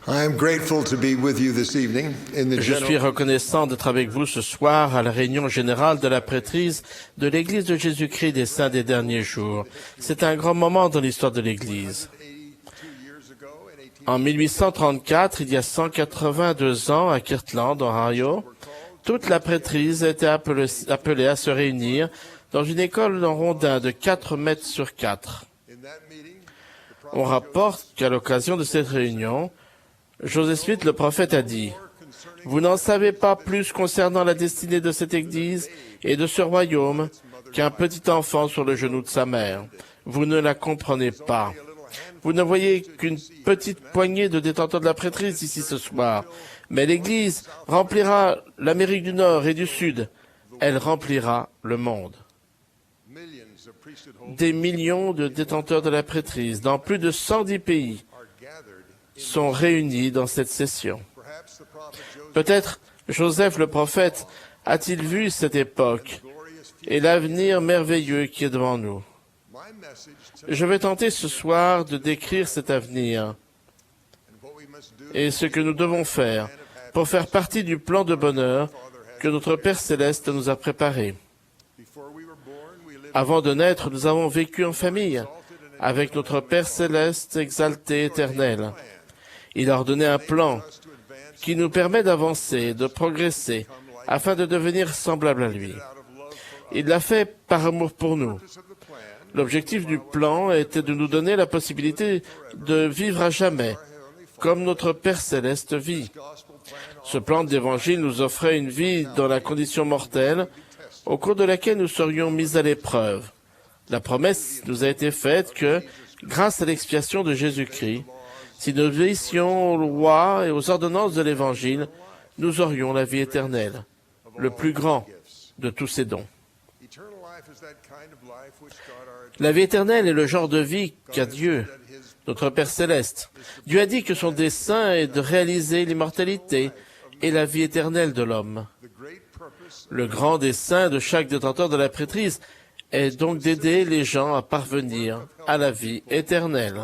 Je suis reconnaissant d'être avec vous ce soir à la réunion générale de la prêtrise de l'Église de Jésus-Christ des Saints des derniers jours. C'est un grand moment dans l'histoire de l'Église. En 1834, il y a 182 ans, à Kirtland, Ohio, toute la prêtrise était appelée à se réunir dans une école en rondin de 4 mètres sur 4. On rapporte qu'à l'occasion de cette réunion, Joseph Smith, le prophète, a dit « Vous n'en savez pas plus concernant la destinée de cette Église et de ce royaume qu'un petit enfant sur le genou de sa mère. Vous ne la comprenez pas. Vous ne voyez qu'une petite poignée de détenteurs de la prêtrise ici ce soir. Mais l'Église remplira l'Amérique du Nord et du Sud. Elle remplira le monde. » Des millions de détenteurs de la prêtrise dans plus de 110 pays sont réunis dans cette session. Peut-être Joseph le prophète a-t-il vu cette époque et l'avenir merveilleux qui est devant nous. Je vais tenter ce soir de décrire cet avenir et ce que nous devons faire pour faire partie du plan de bonheur que notre Père Céleste nous a préparé. Avant de naître, nous avons vécu en famille avec notre Père Céleste exalté éternel. Il a ordonné un plan qui nous permet d'avancer, de progresser, afin de devenir semblable à lui. Il l'a fait par amour pour nous. L'objectif du plan était de nous donner la possibilité de vivre à jamais, comme notre Père Céleste vit. Ce plan d'évangile nous offrait une vie dans la condition mortelle, au cours de laquelle nous serions mis à l'épreuve. La promesse nous a été faite que, grâce à l'expiation de Jésus-Christ, si nous obéissions aux lois et aux ordonnances de l'Évangile, nous aurions la vie éternelle, le plus grand de tous ces dons. La vie éternelle est le genre de vie qu'a Dieu, notre Père Céleste. Dieu a dit que son dessein est de réaliser l'immortalité et la vie éternelle de l'homme. Le grand dessein de chaque détenteur de la prêtrise est donc d'aider les gens à parvenir à la vie éternelle.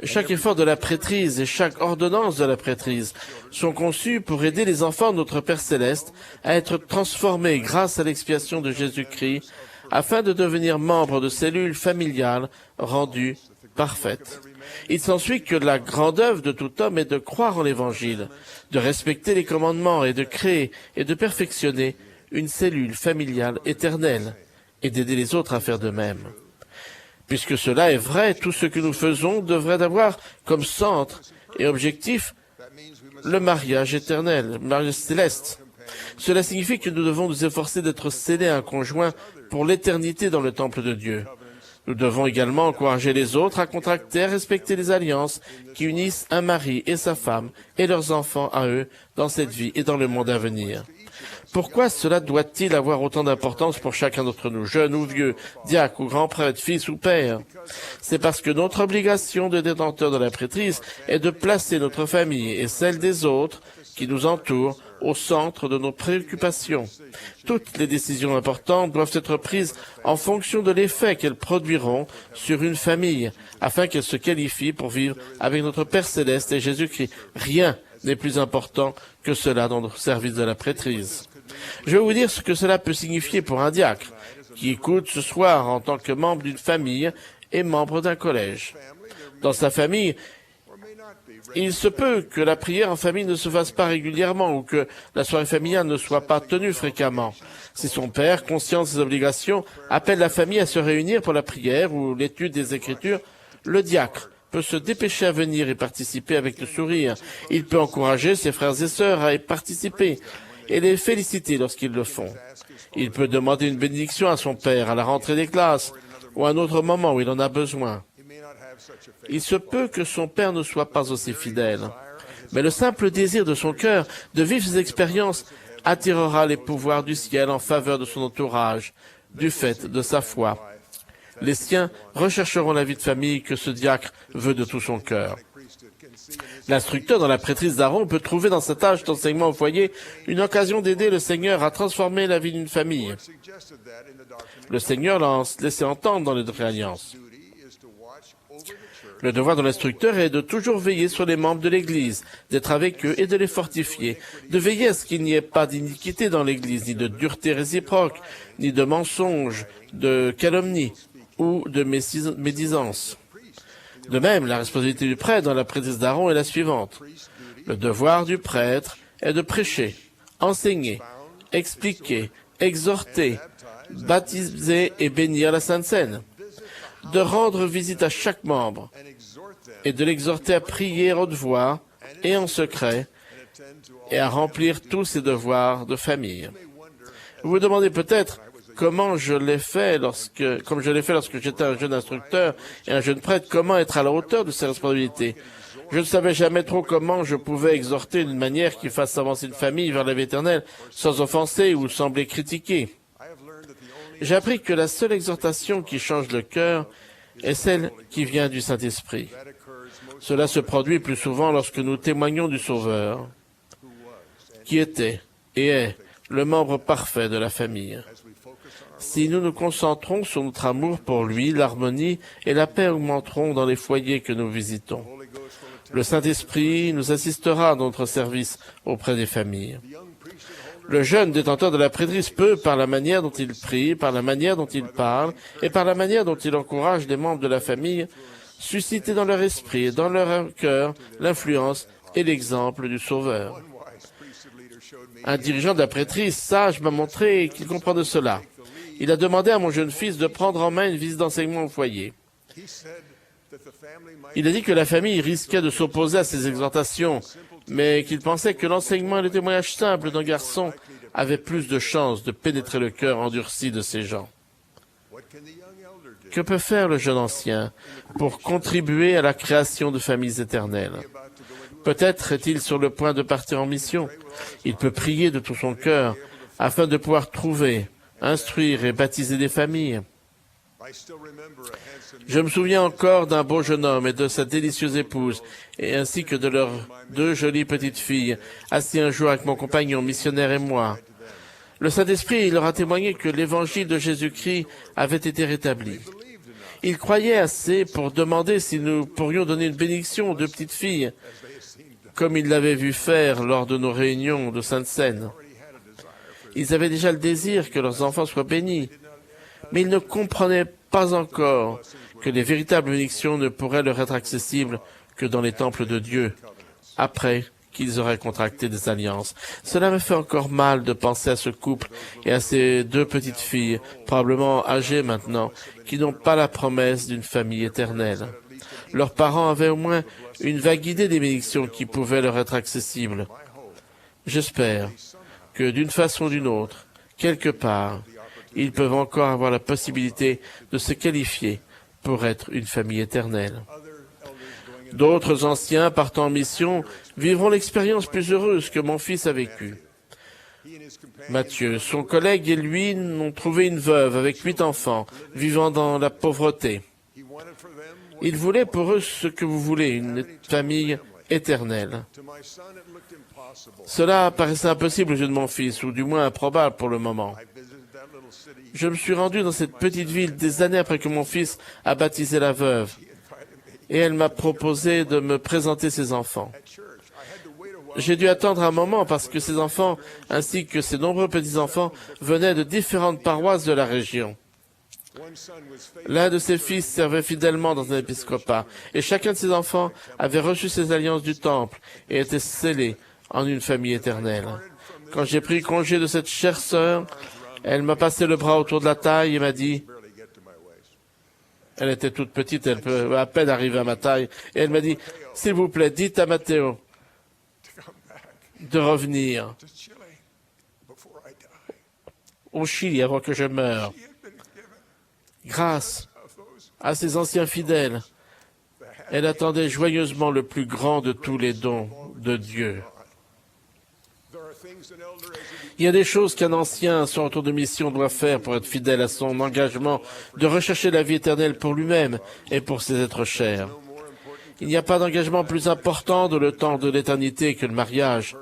Chaque effort de la prêtrise et chaque ordonnance de la prêtrise sont conçus pour aider les enfants de notre Père Céleste à être transformés grâce à l'expiation de Jésus-Christ afin de devenir membres de cellules familiales rendues parfaites. Il s'ensuit que la grande œuvre de tout homme est de croire en l'Évangile, de respecter les commandements et de créer et de perfectionner une cellule familiale éternelle et d'aider les autres à faire de même. Puisque cela est vrai, tout ce que nous faisons devrait avoir comme centre et objectif le mariage éternel, le mariage céleste. Cela signifie que nous devons nous efforcer d'être scellés à un conjoint pour l'éternité dans le temple de Dieu. Nous devons également encourager les autres à contracter et respecter les alliances qui unissent un mari et sa femme et leurs enfants à eux dans cette vie et dans le monde à venir. Pourquoi cela doit-il avoir autant d'importance pour chacun d'entre nous, jeunes ou vieux, diacres ou grands prêtres, fils ou pères? C'est parce que notre obligation de détenteur de la prêtrise est de placer notre famille et celle des autres qui nous entourent au centre de nos préoccupations. Toutes les décisions importantes doivent être prises en fonction de l'effet qu'elles produiront sur une famille, afin qu'elle se qualifie pour vivre avec notre Père Céleste et Jésus-Christ. Rien n'est plus important que cela dans le service de la prêtrise. Je vais vous dire ce que cela peut signifier pour un diacre qui écoute ce soir en tant que membre d'une famille et membre d'un collège. Dans sa famille, il se peut que la prière en famille ne se fasse pas régulièrement ou que la soirée familiale ne soit pas tenue fréquemment. Si son père, conscient de ses obligations, appelle la famille à se réunir pour la prière ou l'étude des Écritures, le diacre peut se dépêcher à venir y participer avec le sourire. Il peut encourager ses frères et sœurs à y participer et les féliciter lorsqu'ils le font. Il peut demander une bénédiction à son père à la rentrée des classes ou à un autre moment où il en a besoin. Il se peut que son père ne soit pas aussi fidèle, mais le simple désir de son cœur de vivre ces expériences attirera les pouvoirs du ciel en faveur de son entourage, du fait de sa foi. Les siens rechercheront la vie de famille que ce diacre veut de tout son cœur. L'instructeur dans la prêtrise d'Aaron peut trouver dans sa tâche d'enseignement au foyer une occasion d'aider le Seigneur à transformer la vie d'une famille. Le Seigneur l'a laissé entendre dans les Doctrines et Alliances. Le devoir de l'instructeur est de toujours veiller sur les membres de l'Église, d'être avec eux et de les fortifier, de veiller à ce qu'il n'y ait pas d'iniquité dans l'Église, ni de dureté réciproque, ni de mensonges, de calomnie ou de médisance. De même, la responsabilité du prêtre dans la prêtrise d'Aaron est la suivante. Le devoir du prêtre est de prêcher, enseigner, expliquer, exhorter, baptiser et bénir la Sainte Seine, de rendre visite à chaque membre et de l'exhorter à prier à haute voix et en secret et à remplir tous ses devoirs de famille. Vous vous demandez peut-être comment je l'ai fait lorsque j'étais un jeune instructeur et un jeune prêtre, comment être à la hauteur de ses responsabilités. Je ne savais jamais trop comment je pouvais exhorter d'une manière qui fasse avancer une famille vers la vie éternelle sans offenser ou sembler critiquer. J'ai appris que la seule exhortation qui change le cœur est celle qui vient du Saint-Esprit. Cela se produit plus souvent lorsque nous témoignons du Sauveur, qui était et est le membre parfait de la famille. Si nous nous concentrons sur notre amour pour lui, l'harmonie et la paix augmenteront dans les foyers que nous visitons. Le Saint-Esprit nous assistera dans notre service auprès des familles. Le jeune détenteur de la prêtrise peut, par la manière dont il prie, par la manière dont il parle et par la manière dont il encourage les membres de la famille, susciter dans leur esprit et dans leur cœur l'influence et l'exemple du Sauveur. Un dirigeant de la prêtrise sage m'a montré qu'il comprenait cela. Il a demandé à mon jeune fils de prendre en main une visite d'enseignement au foyer. Il a dit que la famille risquait de s'opposer à ces exhortations, mais qu'il pensait que l'enseignement et le témoignage simple d'un garçon avaient plus de chances de pénétrer le cœur endurci de ces gens. Que peut faire le jeune ancien pour contribuer à la création de familles éternelles? Peut-être est-il sur le point de partir en mission. Il peut prier de tout son cœur afin de pouvoir trouver, instruire et baptiser des familles. Je me souviens encore d'un beau jeune homme et de sa délicieuse épouse, et ainsi que de leurs 2 jolies petites filles, assis un jour avec mon compagnon missionnaire et moi. Le Saint-Esprit leur a témoigné que l'évangile de Jésus-Christ avait été rétabli. Ils croyaient assez pour demander si nous pourrions donner une bénédiction aux 2 petites filles, comme ils l'avaient vu faire lors de nos réunions de Sainte-Seine. Ils avaient déjà le désir que leurs enfants soient bénis, mais ils ne comprenaient pas encore que les véritables bénédictions ne pourraient leur être accessibles que dans les temples de Dieu, après qu'ils auraient contracté des alliances. Cela me fait encore mal de penser à ce couple et à ces 2 petites filles, probablement âgées maintenant, qui n'ont pas la promesse d'une famille éternelle. Leurs parents avaient au moins une vague idée des bénédictions qui pouvaient leur être accessibles. J'espère que d'une façon ou d'une autre, quelque part, ils peuvent encore avoir la possibilité de se qualifier pour être une famille éternelle. D'autres anciens partant en mission vivront l'expérience plus heureuse que mon fils a vécue. Matthieu, son collègue et lui ont trouvé une veuve avec 8 enfants, vivant dans la pauvreté. Il voulait pour eux ce que vous voulez, une famille éternelle. Cela paraissait impossible aux yeux de mon fils, ou du moins improbable pour le moment. Je me suis rendu dans cette petite ville des années après que mon fils a baptisé la veuve, et elle m'a proposé de me présenter ses enfants. J'ai dû attendre un moment parce que ses enfants, ainsi que ses nombreux petits-enfants, venaient de différentes paroisses de la région. L'un de ses fils servait fidèlement dans un épiscopat, et chacun de ses enfants avait reçu ses alliances du temple et était scellé en une famille éternelle. Quand j'ai pris congé de cette chère sœur, elle m'a passé le bras autour de la taille et m'a dit, elle était toute petite, elle peut à peine arriver à ma taille, et elle m'a dit, s'il vous plaît, dites à Matteo de revenir au Chili avant que je meure. Grâce à ces anciens fidèles, elle attendait joyeusement le plus grand de tous les dons de Dieu. Il y a des choses qu'un ancien, son retour de mission, doit faire pour être fidèle à son engagement de rechercher la vie éternelle pour lui-même et pour ses êtres chers. Il n'y a pas d'engagement plus important dans le temps de l'éternité que le mariage.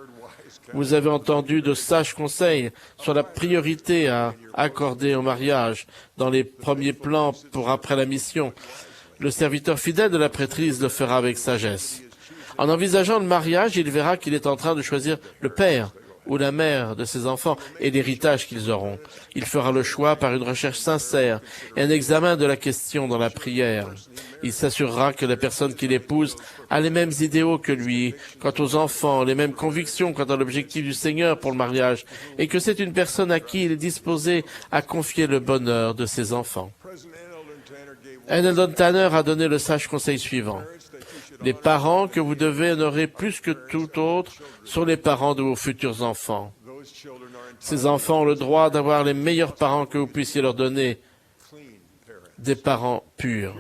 Vous avez entendu de sages conseils sur la priorité à accorder au mariage dans les premiers plans pour après la mission. Le serviteur fidèle de la prêtrise le fera avec sagesse. En envisageant le mariage, il verra qu'il est en train de choisir le père ou la mère de ses enfants et l'héritage qu'ils auront. Il fera le choix par une recherche sincère et un examen de la question dans la prière. Il s'assurera que la personne qu'il épouse a les mêmes idéaux que lui quant aux enfants, les mêmes convictions quant à l'objectif du Seigneur pour le mariage, et que c'est une personne à qui il est disposé à confier le bonheur de ses enfants. Eldon Tanner a donné le sage conseil suivant. Les parents que vous devez honorer plus que tout autre sont les parents de vos futurs enfants. Ces enfants ont le droit d'avoir les meilleurs parents que vous puissiez leur donner, des parents purs.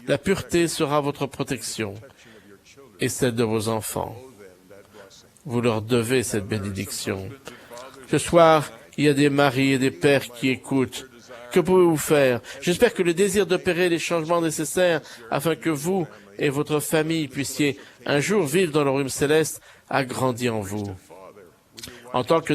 La pureté sera votre protection et celle de vos enfants. Vous leur devez cette bénédiction. Ce soir, il y a des maris et des pères qui écoutent. Que pouvez-vous faire? J'espère que le désir d'opérer les changements nécessaires afin que vous et votre famille puissiez un jour vivre dans le royaume céleste a grandi en vous. En tant que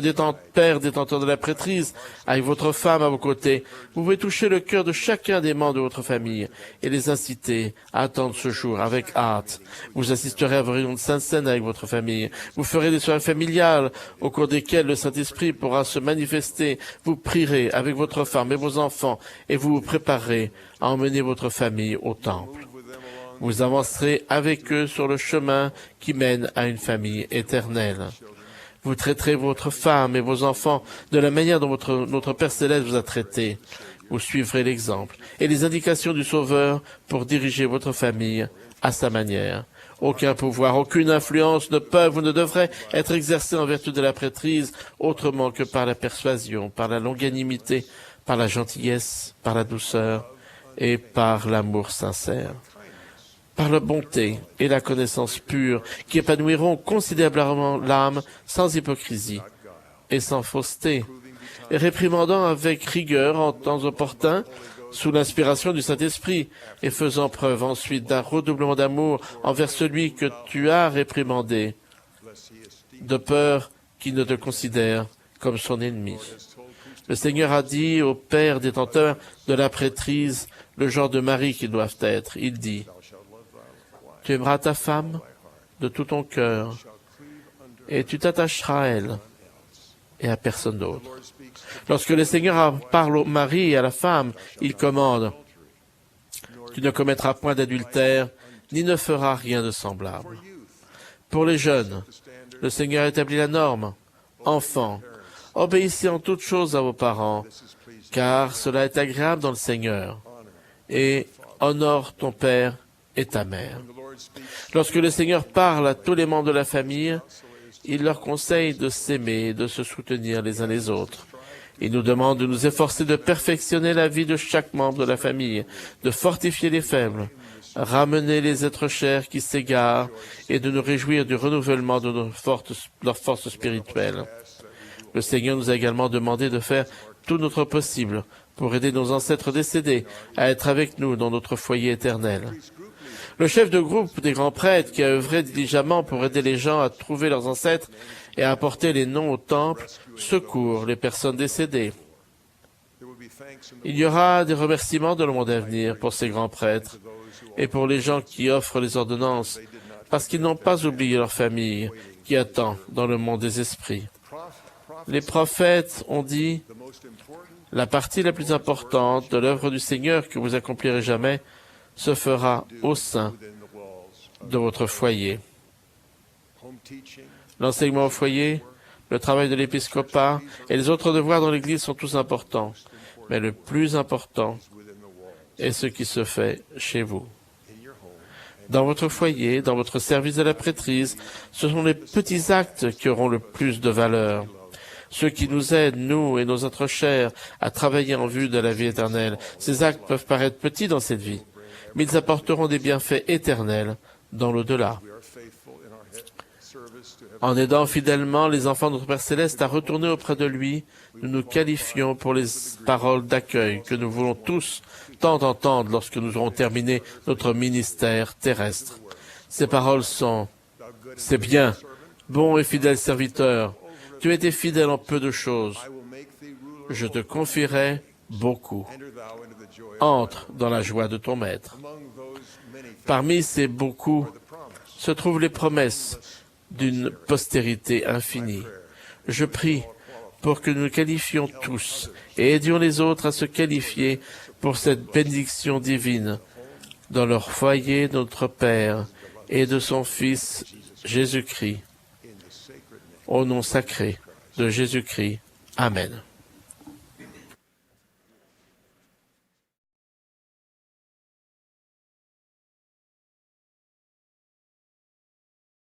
père détenteur de la prêtrise, avec votre femme à vos côtés, vous pouvez toucher le cœur de chacun des membres de votre famille et les inciter à attendre ce jour avec hâte. Vous assisterez à vos réunions de Sainte Seine avec votre famille. Vous ferez des soirées familiales au cours desquelles le Saint-Esprit pourra se manifester. Vous prierez avec votre femme et vos enfants et vous vous préparerez à emmener votre famille au temple. Vous avancerez avec eux sur le chemin qui mène à une famille éternelle. Vous traiterez votre femme et vos enfants de la manière dont notre Père Céleste vous a traité. Vous suivrez l'exemple et les indications du Sauveur pour diriger votre famille à sa manière. Aucun pouvoir, aucune influence ne peuvent ou ne devraient être exercés en vertu de la prêtrise autrement que par la persuasion, par la longanimité, par la gentillesse, par la douceur et par l'amour sincère. Par la bonté et la connaissance pure qui épanouiront considérablement l'âme sans hypocrisie et sans fausseté, et réprimandant avec rigueur en temps opportun sous l'inspiration du Saint-Esprit et faisant preuve ensuite d'un redoublement d'amour envers celui que tu as réprimandé, de peur qu'il ne te considère comme son ennemi. Le Seigneur a dit aux pères détenteurs de la prêtrise le genre de mari qu'ils doivent être. Il dit: tu aimeras ta femme de tout ton cœur, et tu t'attacheras à elle et à personne d'autre. Lorsque le Seigneur parle au mari et à la femme, il commande: tu ne commettras point d'adultère, ni ne feras rien de semblable. Pour les jeunes, le Seigneur établit la norme. Enfants, obéissez en toutes choses à vos parents, car cela est agréable dans le Seigneur, et honore ton père et ta mère. Lorsque le Seigneur parle à tous les membres de la famille, il leur conseille de s'aimer et de se soutenir les uns les autres. Il nous demande de nous efforcer de perfectionner la vie de chaque membre de la famille, de fortifier les faibles, ramener les êtres chers qui s'égarent et de nous réjouir du renouvellement de leur force spirituelle. Le Seigneur nous a également demandé de faire tout notre possible pour aider nos ancêtres décédés à être avec nous dans notre foyer éternel. Le chef de groupe des grands prêtres qui a œuvré diligemment pour aider les gens à trouver leurs ancêtres et à apporter les noms au temple secourt les personnes décédées. Il y aura des remerciements dans le monde à venir pour ces grands prêtres et pour les gens qui offrent les ordonnances parce qu'ils n'ont pas oublié leur famille qui attend dans le monde des esprits. Les prophètes ont dit: la partie la plus importante de l'œuvre du Seigneur que vous accomplirez jamais se fera au sein de votre foyer. L'enseignement au foyer, le travail de l'épiscopat et les autres devoirs dans l'Église sont tous importants, mais le plus important est ce qui se fait chez vous. Dans votre foyer, dans votre service de la prêtrise, ce sont les petits actes qui auront le plus de valeur. Ceux qui nous aident, nous et nos êtres chers, à travailler en vue de la vie éternelle. Ces actes peuvent paraître petits dans cette vie, mais ils apporteront des bienfaits éternels dans l'au-delà. En aidant fidèlement les enfants de notre Père Céleste à retourner auprès de lui, nous nous qualifions pour les paroles d'accueil que nous voulons tous tant entendre lorsque nous aurons terminé notre ministère terrestre. Ces paroles sont: c'est bien, bon et fidèle serviteur, tu as été fidèle en peu de choses. Je te confierai beaucoup. Entre dans la joie de ton Maître. Parmi ces beaucoup se trouvent les promesses d'une postérité infinie. Je prie pour que nous nous qualifions tous et aidions les autres à se qualifier pour cette bénédiction divine dans leur foyer, notre Père, et de son Fils Jésus-Christ. Au nom sacré de Jésus-Christ. Amen.